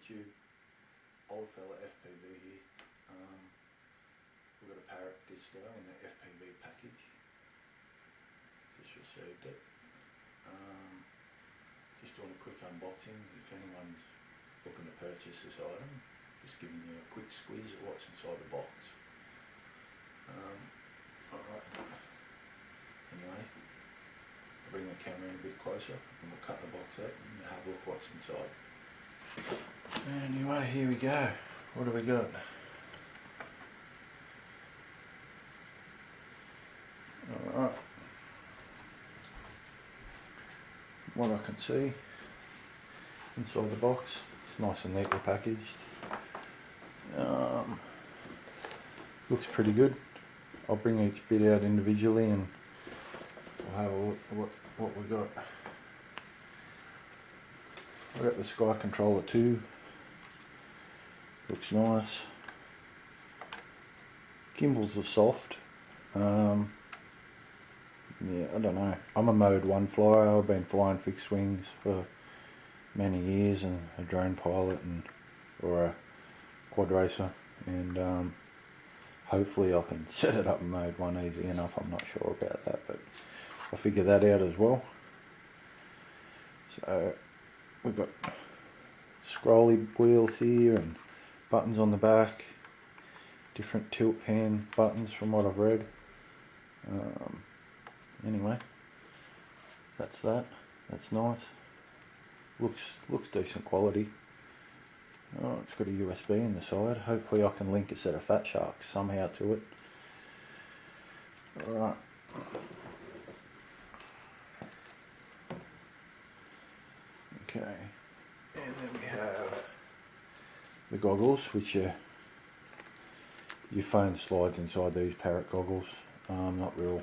YouTube, old fella FPV here. We've got a Parrot Disco in the FPV package. Just received it. Just doing a quick unboxing. If anyone's looking to purchase this item, just giving you a quick squeeze of what's inside the box. Alright. Anyway, I'll bring the camera in a bit closer and we'll cut the box out and have a look what's inside. Anyway, here we go. What do we got? Alright. What I can see inside the box, it's nice and neatly packaged. Looks pretty good. I'll bring each bit out individually and we'll have a look at what we got. I've got the Sky Controller 2. Looks nice. Gimbals are soft. Yeah, I don't know. I'm a mode 1 flyer. I've been flying fixed wings for many years and a drone pilot or a quad racer, and hopefully I can set it up in mode 1 easy enough. I'm not sure about that, but I'll figure that out as well. So we've got scrolly wheels here and buttons on the back, different tilt pan buttons from what I've read. Anyway, that's that. That's nice. Looks decent quality. Oh, it's got a USB in the side. Hopefully I can link a set of Fat Sharks somehow to it. Alright. Okay. And then we have the goggles, which your phone slides inside these Parrot goggles. I'm not real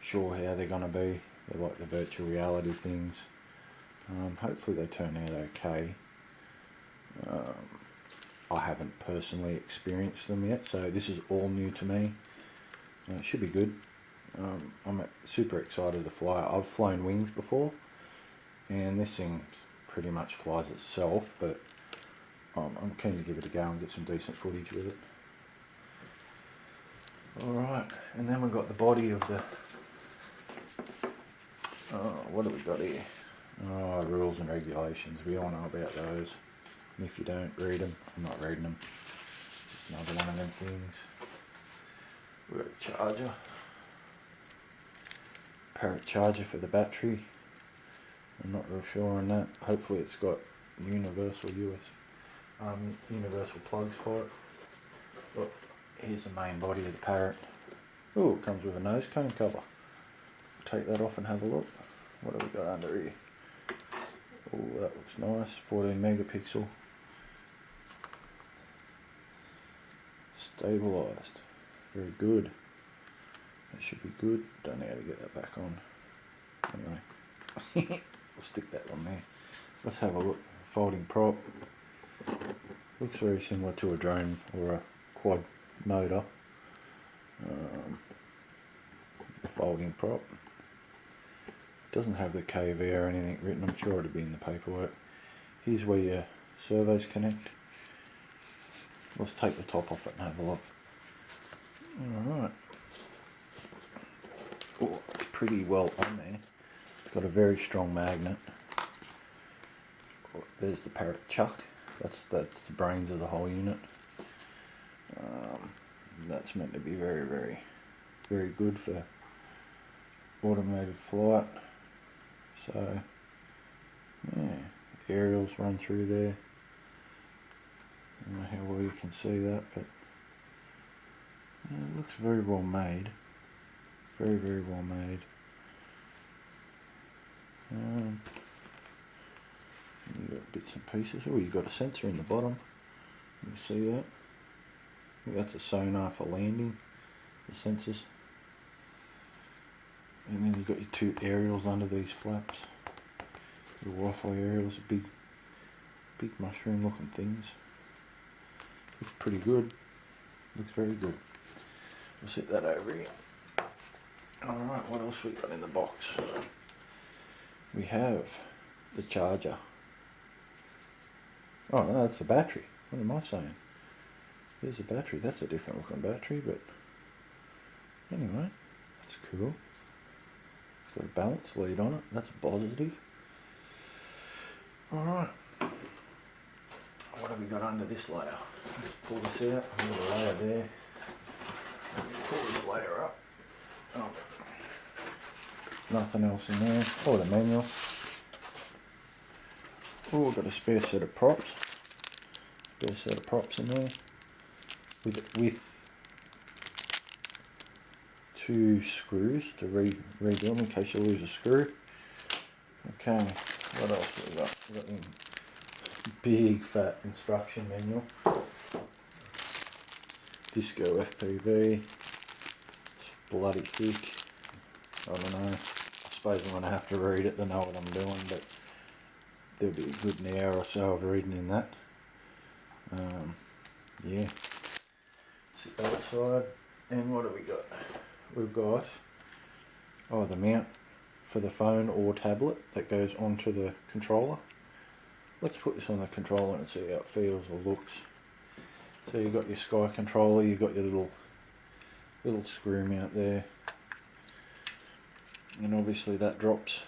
sure how they're going to be. They're like the virtual reality things. Hopefully they turn out okay. I haven't personally experienced them yet, so this is all new to me. It should be good. I'm super excited to fly. I've flown wings before, and this thing pretty much flies itself, but I'm keen to give it a go and get some decent footage with it. Alright, and then we've got the body of the... what do we got here? Rules and regulations. We all know about those. And if you don't read them, I'm not reading them. It's another one of them things. We've got a charger. Parrot charger for the battery. I'm not real sure on that. Hopefully it's got universal universal plugs for it. Look, here's the main body of the Parrot. Oh, it comes with a nose cone cover. Take that off and have a look. What have we got under here? Oh, that looks nice. 14 megapixel. Stabilised. Very good. That should be good. Don't know how to get that back on. Anyway, we'll stick that on there. Let's have a look. Folding prop. Looks very similar to a drone or a quad motor. The folding prop. Doesn't have the KV or anything written. I'm sure it'll be in the paperwork. Here's where your servos connect. Let's take the top off it and have a look. Alright. Oh, it's pretty well on there. It's got a very strong magnet. Oh, there's the Parrot chuck. That's the brains of the whole unit. That's meant to be very, very, very good for automated flight. So, yeah, aerials run through there. I don't know how well you can see that, but yeah, it looks very well made. Very, very well made. You got bits and pieces. Oh, you got a sensor in the bottom. You can see that. I think that's a sonar for landing. The sensors. And then you've got your two aerials under these flaps. Your Wi-Fi aerials, big mushroom looking things. Looks pretty good. Looks very good. We'll set that over here. Alright, what else we got in the box? We have the charger. Oh no, that's the battery. What am I saying? There's the battery. That's a different looking battery, but anyway, that's cool. It's got a balance lead on it. That's a positive. Alright. What have we got under this layer? Let's pull this out. A little layer there. Pull this layer up. Oh. Nothing else in there. Oh, the manual. Oh, we've got a spare set of props. Spare set of props in there. With 2 screws to redo them in case you lose a screw. Okay, what else have we got? We've got the big fat instruction manual. Disco FPV. It's bloody thick. I don't know. I suppose I'm going to have to read it to know what I'm doing, but there'll be a good hour or so of reading in that. Yeah. Sit that aside. And what have we got? We've got the mount for the phone or tablet that goes onto the controller. Let's put this on the controller and see how it feels or looks. So you've got your Sky controller, you've got your little screw mount there, and obviously that drops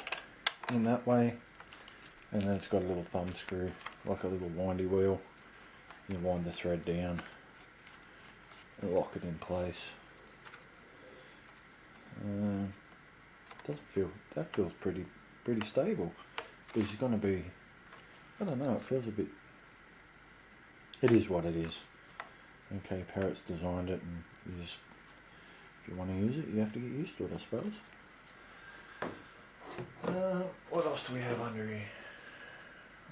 in that way, and then it's got a little thumb screw, like a little windy wheel. You wind the thread down and lock it in place. That feels pretty stable. But it's going to be, I don't know, it feels a bit, it is what it is. Okay, Parrot's designed it, and you just, if you want to use it, you have to get used to it, I suppose. What else do we have under here?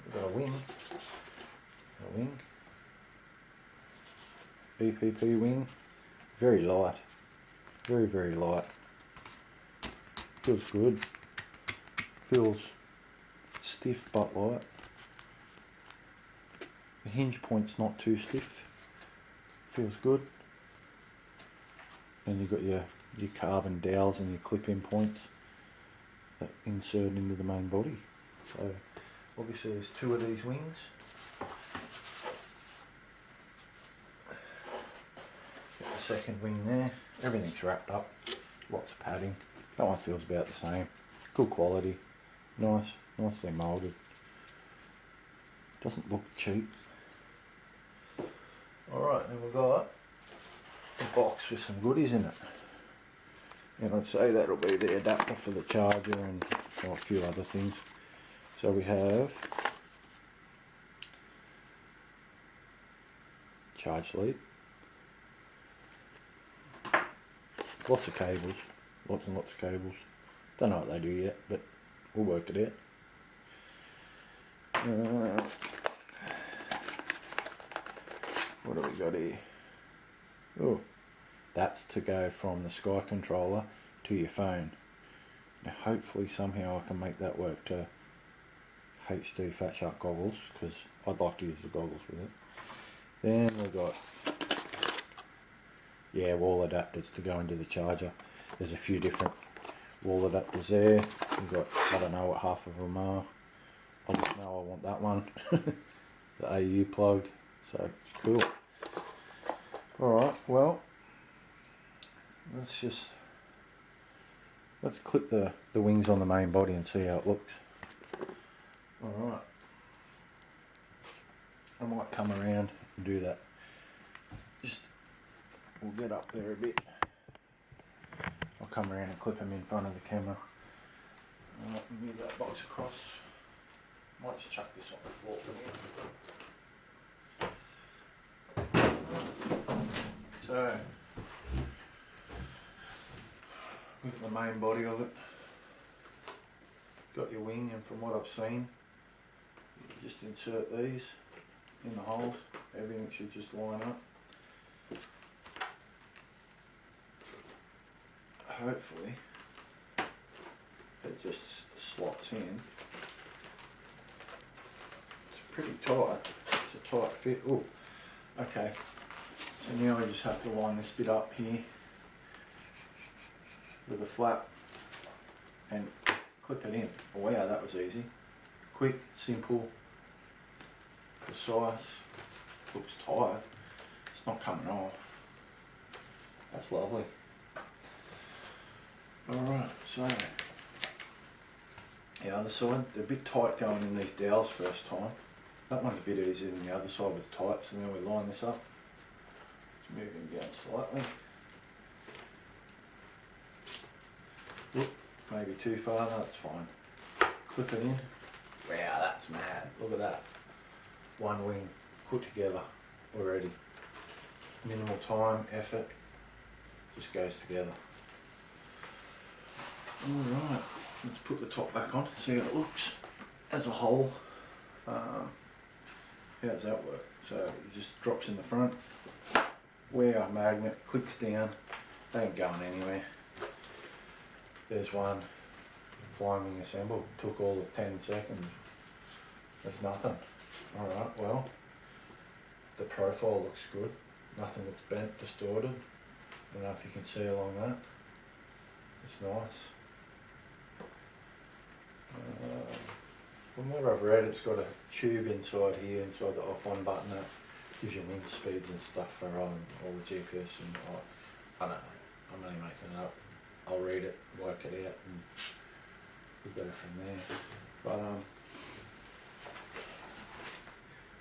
We've got a wing. BPP wing. Very light. Very light. Feels good. Feels stiff but light. The hinge point's not too stiff. Feels good. And you've got your carbon dowels and your clip-in points that insert into the main body. So obviously there's 2 of these wings. Got the second wing there. Everything's wrapped up. Lots of padding. That one feels about the same. Good quality. Nicely moulded. Doesn't look cheap. Alright, then we've got a box with some goodies in it. And I'd say that'll be the adapter for the charger and a few other things. So we have charge lead, lots of cables, lots and lots of cables. Don't know what they do yet, but we'll work it out. What have we got here? Oh, that's to go from the Sky controller to your phone. Now hopefully somehow I can make that work to HD Fat Shark goggles, because I'd like to use the goggles with it. Then we've got wall adapters to go into the charger. There's a few different wall adapters there. We've got, I don't know what half of them are. I just know I want that one. The AU plug. So cool. Alright, well, let's clip the wings on the main body and see how it looks. Alright. I might come around and do that. We'll get up there a bit. I'll come around and clip them in front of the camera. Alright, move that box across. Might just chuck this on the floor for now. So, with the main body of it, got your wing, and from what I've seen, you just insert these in the holes. Everything should just line up. Hopefully it just slots in. It's pretty tight. It's a tight fit. Oh, okay. So now I just have to line this bit up here with a flap and clip it in. Oh wow, that was easy. Quick, simple, precise, looks tight, it's not coming off. That's lovely. Alright, so the other side, they're a bit tight going in these dowels first time. That one's a bit easier than the other side was tight, so now we line this up. Let's move him down slightly. Look, maybe too far, no, that's fine. Clip it in. Wow, that's mad. Look at that. One wing put together already. Minimal time, effort, just goes together. Alright, let's put the top back on, see how it looks as a whole. How does that work? So it just drops in the front, where our magnet clicks down, they ain't going anywhere. There's one flying wing assembled, took all of 10 seconds. That's nothing. Alright, well, the profile looks good, nothing looks bent, distorted. I don't know if you can see along that. It's nice. From what I've read, it's got a tube inside here, inside the off on button that gives you wind speeds and stuff for all the GPS and I don't know, I'm only making it up. I'll read it, work it out and we'll go from there. But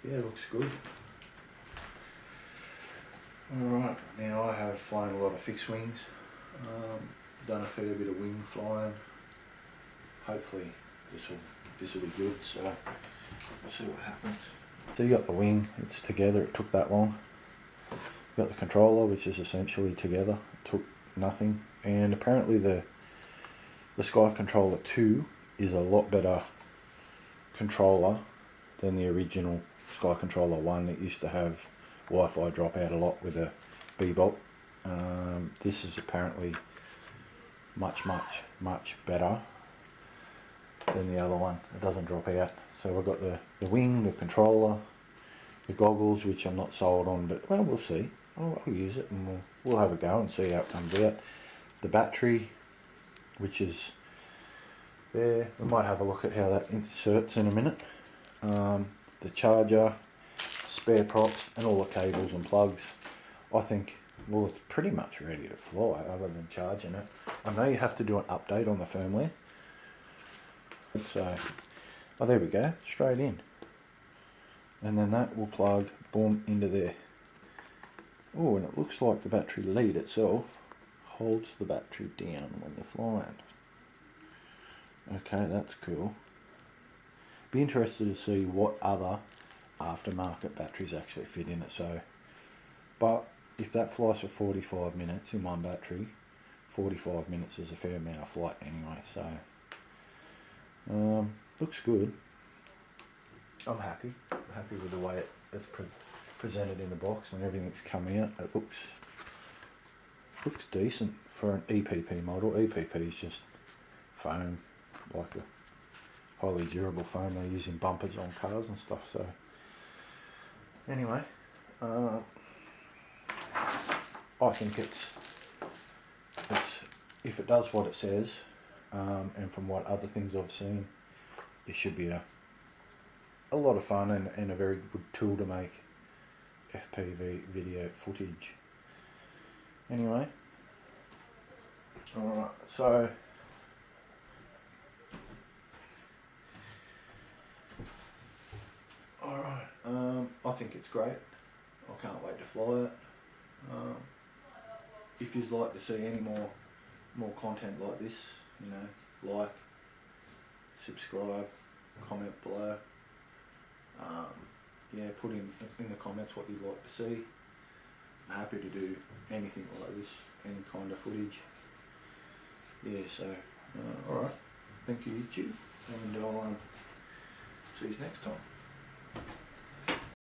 yeah, it looks good. Alright, now I have flown a lot of fixed wings, done a fair bit of wing flying. Hopefully this will be good, so we'll see what happens. So you got the wing, it's together, it took that long. You got the controller, which is essentially together, it took nothing. And apparently the Sky Controller 2 is a lot better controller than the original Sky Controller 1 that used to have Wi-Fi drop out a lot with a B-bolt. This is apparently much better than the other one. It doesn't drop out. So we've got the wing, the controller, the goggles, which I'm not sold on, but well, we'll see. I'll use it and we'll have a go and see how it comes out. The battery, which is there, we might have a look at how that inserts in a minute. The charger, spare props, and all the cables and plugs. I think, well, it's pretty much ready to fly other than charging it. I know you have to do an update on the firmware. So, oh, there we go, straight in. And then that will plug, boom, into there. Oh, and it looks like the battery lead itself holds the battery down when you're flying. Okay, that's cool. Be interested to see what other aftermarket batteries actually fit in it. So, but if that flies for 45 minutes in one battery, 45 minutes is a fair amount of flight anyway. So, looks good. I'm happy. I'm happy with the way it's presented in the box and everything's come out. It looks decent for an EPP model. EPP is just foam, like a highly durable foam they use in bumpers on cars and stuff. So anyway, I think it's if it does what it says, and from what other things I've seen, it should be a lot of fun and a very good tool to make FPV video footage. Anyway, alright, so I think it's great. I can't wait to fly it. If you'd like to see any more content like this, you know, like, subscribe, comment below. Yeah, put in the comments what you'd like to see. I'm happy to do anything like this, any kind of footage. Yeah, so alright, thank you YouTube, and I'll see you next time.